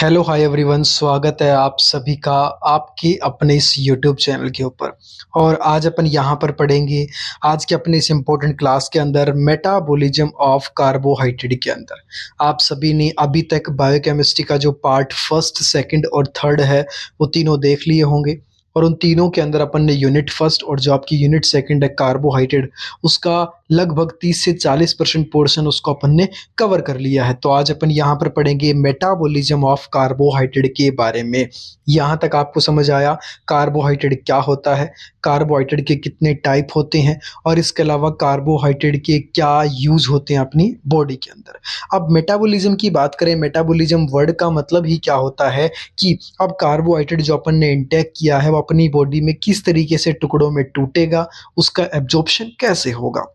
Hello hi everyone, स्वागत है आप सभी का आपके अपने इस यूट्यूब चैनल के ऊपर। और आज अपन यहाँ पर पढ़ेंगे आज के अपने इस इम्पोर्टेंट क्लास के अंदर मेटाबॉलिज्म ऑफ कार्बोहाइड्रेट के अंदर। आप सभी ने अभी तक बायोकेमिस्ट्री का जो पार्ट फर्स्ट, सेकंड और थर्ड है वो तीनों देख लिए होंगे। और उन तीनों के अंदर अपन ने यूनिट फर्स्ट और जो आपकी यूनिट सेकंड है कार्बोहाइड्रेट, उसका लगभग 30 से 40% पोर्शन उसको अपन ने कवर कर लिया है। तो आज अपन यहाँ पर पढ़ेंगे मेटाबॉलिज्म ऑफ कार्बोहाइड्रेट के बारे में। यहाँ तक आपको समझ आया कार्बोहाइड्रेट क्या होता है, कार्बोहाइड्रेट के कितने टाइप होते हैं और इसके अलावा कार्बोहाइड्रेट के क्या यूज होते हैं अपनी बॉडी के अंदर। अब मेटाबॉलिज्म की बात करें, मेटाबॉलिज्म वर्ड का मतलब ही क्या होता है कि अब कार्बोहाइड्रेट जो अपन ने इंटेक किया है वो अपनी बॉडी में किस तरीके से टुकड़ों में टूटेगा, उसका एब्जॉर्प्शन कैसे होगा।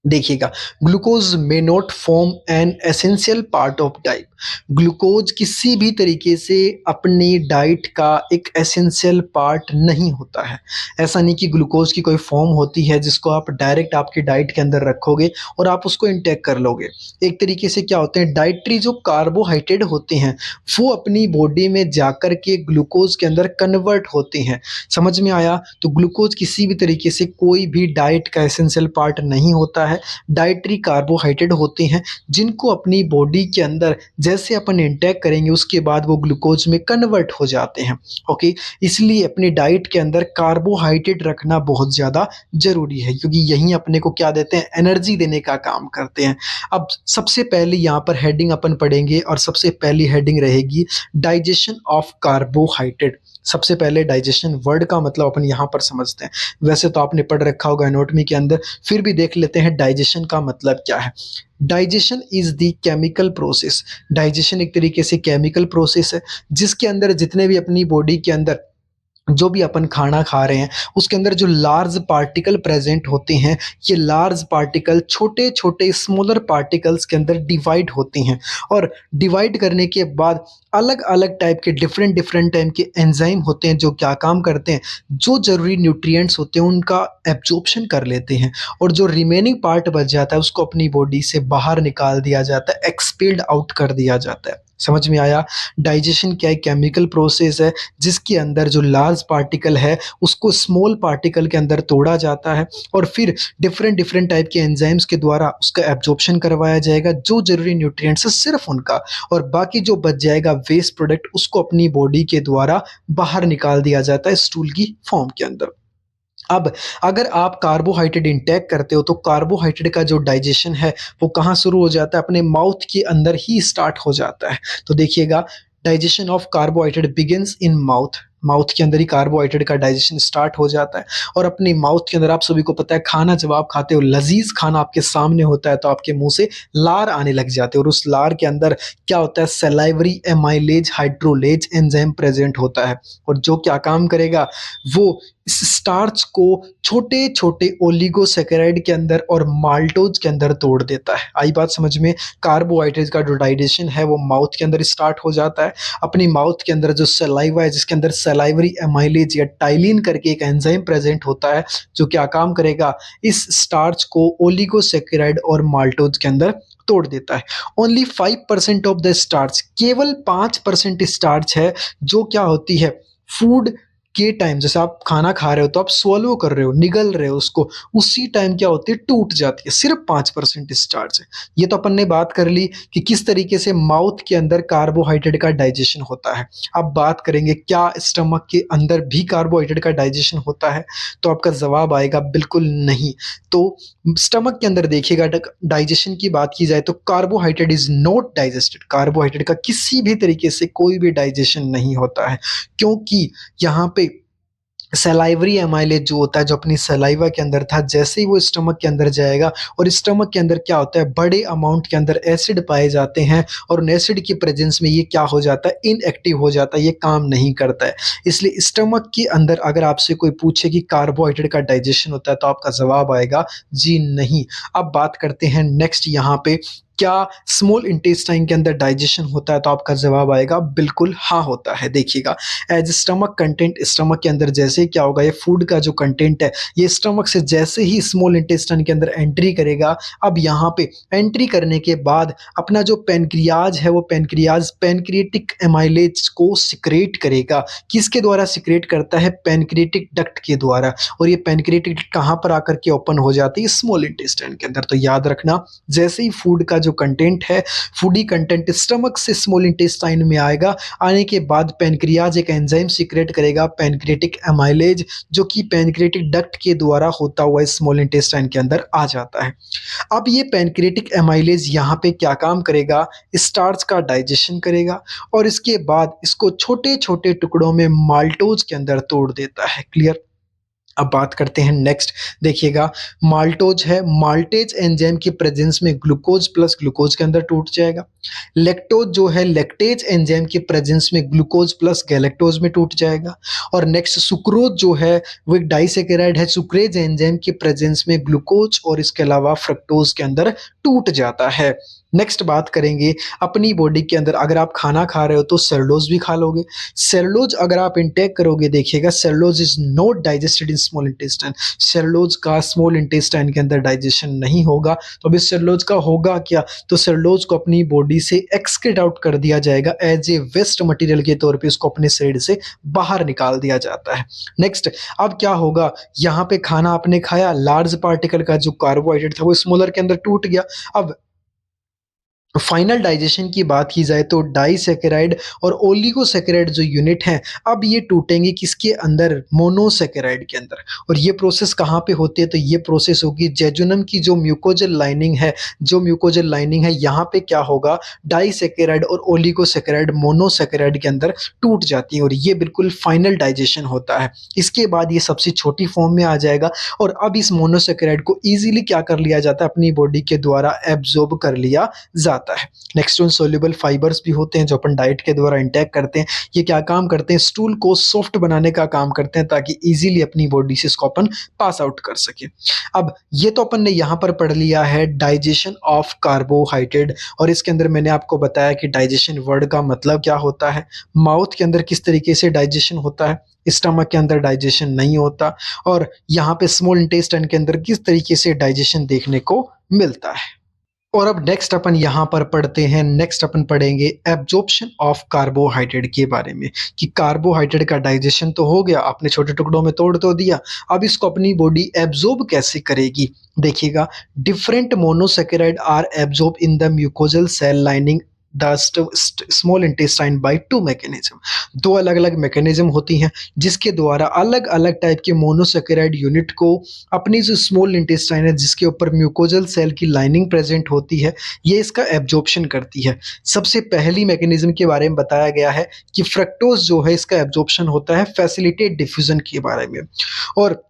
देखिएगा, glucose may not form an essential part of diet. Glucose किसी भी तरीके से अपनी डाइट का एक एसेंशियल पार्ट नहीं होता है। ऐसा नहीं कि ग्लूकोज की कोई फॉर्म होती है जिसको आप डायरेक्ट आपकी डाइट के अंदर रखोगे और आप उसको इंटेक कर लोगे। एक तरीके से क्या होते हैं, डाइटरी जो कार्बोहाइड्रेट होते हैं वो अपनी बॉडी में जाकर के ग्लूकोज के अंदर कन्वर्ट होते हैं। समझ में आया? तो ग्लूकोज किसी भी तरीके से कोई भी डाइट का एसेंशियल पार्ट नहीं होता है। डाइटरी कार्बोहाइड्रेट होते हैं जिनको अपनी बॉडी के अंदर जैसे अपन इंटेक करेंगे उसके बाद वो ग्लूकोज में कन्वर्ट हो जाते हैं। ओके, इसलिए अपनी डाइट के अंदर कार्बोहाइड्रेट रखना बहुत ज़्यादा जरूरी है क्योंकि यही अपने को क्या देते हैं, एनर्जी देने का काम करते हैं। अब सबसे पहले यहाँ पर हेडिंग अपन पढ़ेंगे और सबसे पहली हेडिंग रहेगी डाइजेशन ऑफ कार्बोहाइड्रेट। सबसे पहले डाइजेशन वर्ड का मतलब अपन यहाँ पर समझते हैं। वैसे तो आपने पढ़ रखा होगा एनाटॉमी के अंदर, फिर भी देख लेते हैं डाइजेशन का मतलब क्या है। Digestion is the chemical process. Digestion एक तरीके से केमिकल प्रोसेस है जिसके अंदर जितने भी अपनी बॉडी के अंदर जो भी अपन खाना खा रहे हैं उसके अंदर जो लार्ज पार्टिकल प्रेजेंट होते हैं, ये लार्ज पार्टिकल छोटे छोटे स्मॉलर पार्टिकल्स के अंदर डिवाइड होते हैं और डिवाइड करने के बाद अलग अलग टाइप के डिफरेंट टाइप के एंजाइम होते हैं जो क्या काम करते हैं, जो जरूरी न्यूट्रिएंट्स होते हैं उनका एब्जॉर्प्शन कर लेते हैं और जो रिमेनिंग पार्ट बच जाता है उसको अपनी बॉडी से बाहर निकाल दिया जाता है, एक्सपेल्ड आउट कर दिया जाता है। समझ में आया? डाइजेशन क्या है, केमिकल प्रोसेस है जिसके अंदर जो लार्ज पार्टिकल है उसको स्मॉल पार्टिकल के अंदर तोड़ा जाता है और फिर डिफरेंट टाइप के एंजाइम्स के द्वारा उसका एब्जॉर्प्शन करवाया जाएगा, जो जरूरी न्यूट्रिएंट्स है सिर्फ उनका, और बाकी जो बच जाएगा वेस्ट प्रोडक्ट उसको अपनी बॉडी के द्वारा बाहर निकाल दिया जाता है स्टूल की फॉर्म के अंदर। अब अगर आप कार्बोहाइड्रेट इंटेक करते हो तो कार्बोहाइड्रेट का जो डाइजेशन है वो कहाँ शुरू हो जाता है, अपने माउथ के अंदर ही स्टार्ट हो जाता है। तो देखिएगा, digestion of carbohydrate begins in mouth. Mouth के अंदर ही कार्बोहाइड्रेट का डाइजेशन स्टार्ट हो जाता है और अपने माउथ के अंदर आप सभी को पता है खाना जब आप खाते हो, लजीज खाना आपके सामने होता है तो आपके मुंह से लार आने लग जाते हैं और उस लार के अंदर क्या होता है, salivary amylase hydrolase enzyme present होता है और जो क्या काम करेगा, वो इस स्टार्च को छोटे छोटे ओलिगोसैकेराइड के अंदर और माल्टोज के अंदर तोड़ देता है। आई बात समझ में? कार्बोहाइड्रेट का जो डाइजेशन है वो माउथ के अंदर स्टार्ट हो जाता है। अपनी माउथ के अंदर जो सलाइवा है जिसके अंदर सलाइवरी एमाइलेज या टाइलिन करके एक एंजाइम प्रेजेंट होता है जो क्या काम करेगा, इस स्टार्च को ओलिगोसैकेराइड और माल्टोज के अंदर तोड़ देता है। ओनली 5% ऑफ द स्टार्च, केवल 5% स्टार्च है जो क्या होती है, फूड के टाइम जैसे आप खाना खा रहे हो तो आप स्वलो कर रहे हो, निगल रहे हो उसको, उसी टाइम क्या होती है, टूट जाती है। सिर्फ 5% स्टार्च है। ये तो अपन ने बात कर ली कि किस तरीके से माउथ के अंदर कार्बोहाइड्रेट का डाइजेशन होता है। अब बात करेंगे क्या स्टमक के अंदर भी कार्बोहाइड्रेट का डाइजेशन होता है, तो आपका जवाब आएगा बिल्कुल नहीं। तो स्टमक के अंदर देखिएगा, डाइजेशन की बात की जाए तो carbohydrate is not digested. Carbohydrate का किसी भी तरीके से कोई भी डाइजेशन नहीं होता है क्योंकि यहाँ पे सलाइवरी एमाइलेज जो होता है, जो अपनी सलाइवा के अंदर था, जैसे ही वो स्टमक के अंदर जाएगा और स्टमक के अंदर क्या होता है, बड़े अमाउंट के अंदर एसिड पाए जाते हैं और उन एसिड की प्रेजेंस में ये क्या हो जाता है, इनएक्टिव हो जाता है, ये काम नहीं करता है। इसलिए स्टमक के अंदर अगर आपसे कोई पूछे कि कार्बोहाइड्रेट का डाइजेशन होता है तो आपका जवाब आएगा जी नहीं। अब बात करते हैं नेक्स्ट यहाँ पे क्या स्मॉल इंटेस्टाइन के अंदर डाइजेशन होता है? तो आपका जवाब आएगा बिल्कुल हाँ होता है। देखिएगा, एज स्टमक कंटेंट, स्टमक के अंदर जैसे ही क्या होगा, ये फूड का जो कंटेंट है ये स्टमक से जैसे ही स्मॉल इंटेस्टाइन के अंदर एंट्री करेगा, अब यहाँ पे एंट्री करने के बाद अपना जो पेनक्रियाज है वो पेनक्रियाज पेनक्रिएटिक एमाइलेज को सिक्रेट करेगा। किसके द्वारा सिक्रेट करता है? पेनक्रिएटिक डक्ट के द्वारा। और ये पेनक्रिएटिक डक्ट कहाँ पर आकर के ओपन हो जाती है? स्मॉल इंटेस्टाइन के अंदर। तो याद रखना, जैसे ही फूड का जो कंटेंट है, फूडी कंटेंट स्टमक से स्मॉल इंटेस्टाइन में आएगा, आने के बाद पेनक्रियाज एक एंजाइम सीक्रेट करेगा, पेनक्रिएटिक एमाइलेज, जो कि पेनक्रिएटिक डक्ट के द्वारा होता हुआ स्मॉल इंटेस्टाइन के अंदर आ जाता है। अब ये पेनक्रिएटिक एमाइलेज यहाँ पे क्या काम करेगा? स्टार्च का डाइजेशन करेगा और इसके बाद इसको छोटे छोटे टुकड़ों में माल्टोज के अंदर तोड़ देता है। क्लियर? अब बात करते हैं नेक्स्ट। देखिएगा, माल्टोज है, माल्टेज एंजाइम की प्रेजेंस में ग्लूकोज प्लस ग्लूकोज के अंदर टूट जाएगा। लैक्टोज जो है, लैक्टेज एंजाइम की प्रेजेंस में ग्लूकोज प्लस गैलेक्टोज में टूट जाएगा। और नेक्स्ट सुक्रोज जो है वो एक डाइसेकेराइड है, सुक्रेज एंजाइम की प्रेजेंस में ग्लूकोज और इसके अलावा फ्रक्टोज के अंदर टूट जाता है। नेक्स्ट बात करेंगे, अपनी बॉडी के अंदर अगर आप खाना खा रहे हो तो सेलुलोज भी खा लोगे। सेलुलोज अगर आप इंटेक करोगे, देखिएगा, cellulose is not digested in small intestine. Cellulose का स्मॉल इंटेस्टाइन के अंदर डाइजेशन नहीं होगा। तो अभी सेलुलोज का होगा क्या? तो सेलुलोज को अपनी बॉडी से एक्सक्रीट आउट कर दिया जाएगा, एज ए वेस्ट मटेरियल के तौर पे उसको अपने शरीर से बाहर निकाल दिया जाता है। नेक्स्ट, अब क्या होगा, यहाँ पे खाना आपने खाया, लार्ज पार्टिकल का जो कार्बोहाइड्रेट था वो स्मॉलर के अंदर टूट गया। अब फाइनल डाइजेशन की बात की जाए तो डाइसैकेराइड और ओलिगोसैकेराइड जो यूनिट हैं, अब ये टूटेंगे किसके अंदर? मोनोसैकेराइड के अंदर। और ये प्रोसेस कहाँ पे होती है? तो ये प्रोसेस होगी जेजुनम की जो म्यूकोजल लाइनिंग है, जो म्यूकोजल लाइनिंग है यहाँ पे क्या होगा, डाइसैकेराइड और ओलिगोसैकेराइड मोनोसैकेराइड के अंदर टूट जाती है और ये बिल्कुल फाइनल डाइजेशन होता है। इसके बाद ये सबसे छोटी फॉर्म में आ जाएगा और अब इस मोनोसैकेराइड को ईजिली क्या कर लिया जाता है? अपनी बॉडी के द्वारा एब्जॉर्ब कर लिया जाता है। नेक्स्ट वन, सोल्यूबल फाइबर्स भी होते हैं जो अपन डाइट के द्वारा इंटेक करते हैं। ये क्या काम करते हैं? स्टूल को सॉफ्ट बनाने का काम करते हैं ताकि इजीली अपनी बॉडी से इसको अपन पास आउट कर सके। अब ये तो अपन ने यहाँ पर पढ़ लिया है डाइजेशन ऑफ कार्बोहाइड्रेट, और इसके अंदर मैंने आपको बताया कि डाइजेशन वर्ड का मतलब क्या होता है, माउथ के अंदर किस तरीके से डाइजेशन होता है, स्टमक के अंदर डाइजेशन नहीं होता, और यहाँ पे स्मॉल इंटेस्टाइन के अंदर किस तरीके से डाइजेशन देखने को मिलता है। और अब नेक्स्ट अपन यहाँ पर पढ़ते हैं, नेक्स्ट अपन पढ़ेंगे एब्जॉर्प्शन ऑफ कार्बोहाइड्रेट के बारे में, कि कार्बोहाइड्रेट का डाइजेशन तो हो गया, आपने छोटे टुकड़ों में तोड़ तो दिया, अब इसको अपनी बॉडी एब्जॉर्ब कैसे करेगी? देखिएगा, different monosaccharide are absorb in the mucosal cell lining the small intestine by two mechanism. दो अलग अलग मैकेनिज्म होती हैं जिसके द्वारा अलग अलग टाइप के मोनोसैकेराइड यूनिट को अपनी जो स्मॉल इंटेस्टाइन है जिसके ऊपर म्यूकोजल सेल की लाइनिंग प्रेजेंट होती है, ये इसका एब्जॉर्प्शन करती है। सबसे पहली मैकेनिज्म के बारे में बताया गया है कि फ्रक्टोज जो है इसका एब्जॉर्प्शन होता है फैसिलिटेट डिफ्यूजन के बारे में। और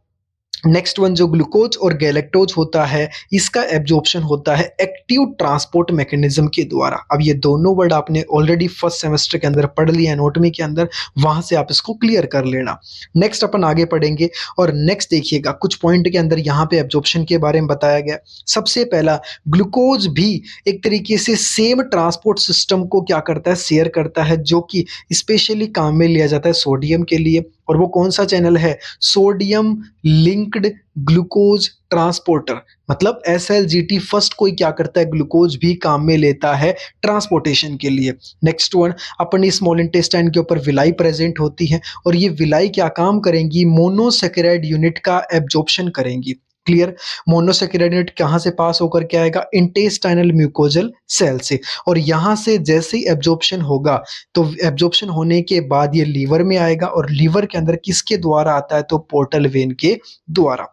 नेक्स्ट वन जो ग्लूकोज और गैलेक्टोज होता है, इसका एब्जॉर्प्शन होता है एक्टिव ट्रांसपोर्ट मैकेनिज्म के द्वारा। अब ये दोनों वर्ड आपने ऑलरेडी फर्स्ट सेमेस्टर के अंदर पढ़ लिया एनाटॉमी के अंदर, वहां से आप इसको क्लियर कर लेना। नेक्स्ट अपन आगे पढ़ेंगे और नेक्स्ट देखिएगा, कुछ पॉइंट के अंदर यहाँ पे एब्जॉर्प्शन के बारे में बताया गया। सबसे पहला, ग्लूकोज भी एक तरीके से सेम ट्रांसपोर्ट सिस्टम को क्या करता है, शेयर करता है, जो कि स्पेशली काम में लिया जाता है सोडियम के लिए। और वो कौन सा चैनल है? सोडियम लिंक्ड ग्लूकोज ट्रांसपोर्टर, मतलब SLGT फर्स्ट कोई क्या करता है, ग्लूकोज भी काम में लेता है ट्रांसपोर्टेशन के लिए। नेक्स्ट वन, अपनी स्मॉल इंटेस्टाइन के ऊपर विलाई प्रेजेंट होती है और ये विलाई क्या काम करेंगी, मोनोसैकेराइड यूनिट का एब्जॉर्प्शन करेंगी। क्लियर? मोनोसैकेराइड यूनिट कहाँ से पास होकर के आएगा, इंटेस्टाइनल म्यूकोजल सेल से, और यहाँ से जैसे ही एब्जॉर्प्शन होगा तो एब्जॉर्प्शन होने के बाद ये लीवर में आएगा और लीवर के अंदर किसके द्वारा आता है, तो पोर्टल वेन के द्वारा।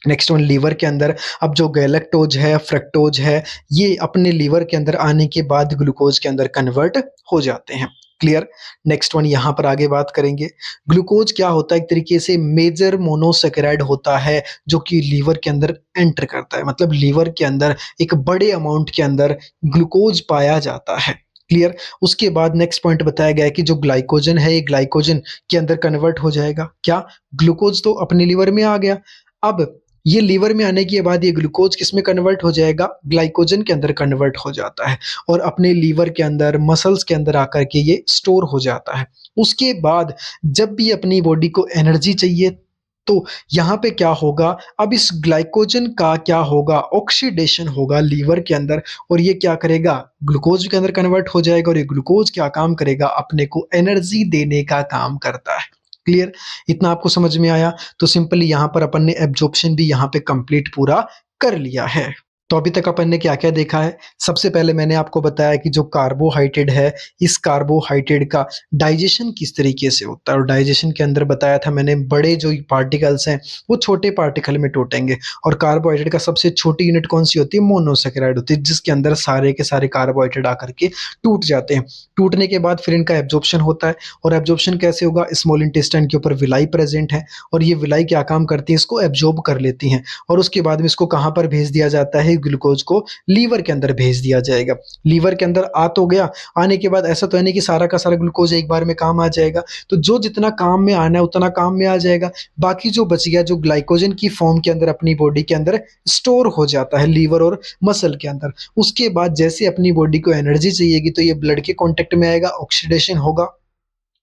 नेक्स्ट वन, लीवर के अंदर अब जो गैलेक्टोज है, फ्रक्टोज है, ये अपने लीवर के अंदर आने के बाद ग्लूकोज के अंदर कन्वर्ट हो जाते हैं। क्लियर? नेक्स्ट वन यहाँ पर आगे बात करेंगे। ग्लूकोज क्या होता है, एक तरीके से मेजर मोनोसैकेराइड होता है जो कि लीवर के अंदर एंटर करता है, मतलब लीवर के अंदर एक बड़े अमाउंट के अंदर ग्लूकोज पाया जाता है। क्लियर? उसके बाद नेक्स्ट पॉइंट बताया गया है कि जो ग्लाइकोजन है ये ग्लाइकोजन के अंदर कन्वर्ट हो जाएगा। क्या? ग्लूकोज तो अपने लीवर में आ गया, अब ये लीवर में आने के बाद ये ग्लूकोज किस में कन्वर्ट हो जाएगा? ग्लाइकोजन के अंदर कन्वर्ट हो जाता है और अपने लीवर के अंदर, मसल्स के अंदर आकर के ये स्टोर हो जाता है। उसके बाद जब भी अपनी बॉडी को एनर्जी चाहिए, तो यहाँ पे क्या होगा, अब इस ग्लाइकोजन का क्या होगा, ऑक्सीडेशन होगा लीवर के अंदर और ये क्या करेगा, ग्लूकोज के अंदर कन्वर्ट हो जाएगा और ये ग्लूकोज क्या काम करेगा, अपने को एनर्जी देने का काम करता है। क्लियर? इतना आपको समझ में आया? तो सिंपली यहाँ पर अपन ने एब्जॉर्प्शन भी यहाँ पे कंप्लीट पूरा कर लिया है। तो अभी तक अपन ने क्या-क्या देखा है? सबसे पहले मैंने आपको बताया कि जो कार्बोहाइड्रेट है, इस कार्बोहाइड्रेट का डाइजेशन किस तरीके से होता है और डाइजेशन के अंदर बताया था मैंने बड़े जो पार्टिकल्स हैं, वो छोटे पार्टिकल में टूटेंगे और कार्बोहाइड्रेट का सबसे छोटी यूनिट कौन-सी होती है? मोनोसैकेराइड होती है, जिसके अंदर सारे के सारे कार्बोहाइड्रेट आकर के टूट जाते हैं। टूटने के बाद फिर इनका एब्जॉर्प्शन होता है और एब्जॉर्प्शन कैसे होगा? स्मॉल इंटेस्टाइन के ऊपर विलाई प्रेज़ेंट है और ये विलाई क्या काम करती है? इसको एब्ज़ॉर्ब कर लेती हैं और उसके बाद में इसको कहाँ पर भेज दिया जाता है? ग्लूकोज को लीवर के अंदर भेज दिया जाएगा। लीवर के अंदर आ तो गया, आने के बाद ऐसा तो है नहीं कि सारा का सारा ग्लूकोज एक बार में काम आ जाएगा, तो जो जितना काम में आना है उतना काम में आ जाएगा। बाकी जो बच गया, जो ग्लाइकोजन की फॉर्म के अंदर अपनी बॉडी के अंदर स्टोर हो जाता है लीवर और मसल के अंदर। उसके बाद जैसे अपनी बॉडी को एनर्जी चाहिएगी तो ये ब्लड के कॉन्टैक्ट में आएगा, ऑक्सीडेशन होगा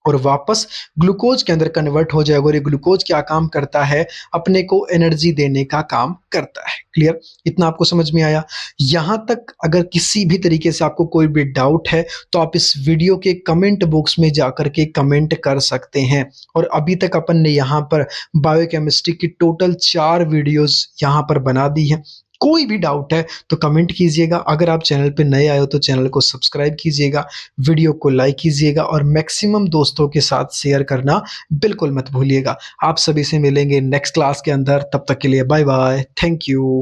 और वापस ग्लूकोज के अंदर कन्वर्ट हो जाएगा और ये ग्लूकोज क्या काम करता है, अपने को एनर्जी देने का काम करता है। क्लियर? इतना आपको समझ में आया? यहाँ तक अगर किसी भी तरीके से आपको कोई भी डाउट है तो आप इस वीडियो के कमेंट बॉक्स में जाकर के कमेंट कर सकते हैं। और अभी तक अपन ने यहाँ पर बायोकेमिस्ट्री की टोटल 4 वीडियोस यहाँ पर बना दी है। कोई भी डाउट है तो कमेंट कीजिएगा। अगर आप चैनल पे नए आए हो तो चैनल को सब्सक्राइब कीजिएगा, वीडियो को लाइक कीजिएगा और मैक्सिमम दोस्तों के साथ शेयर करना बिल्कुल मत भूलिएगा। आप सभी से मिलेंगे नेक्स्ट क्लास के अंदर, तब तक के लिए बाय बाय, थैंक यू।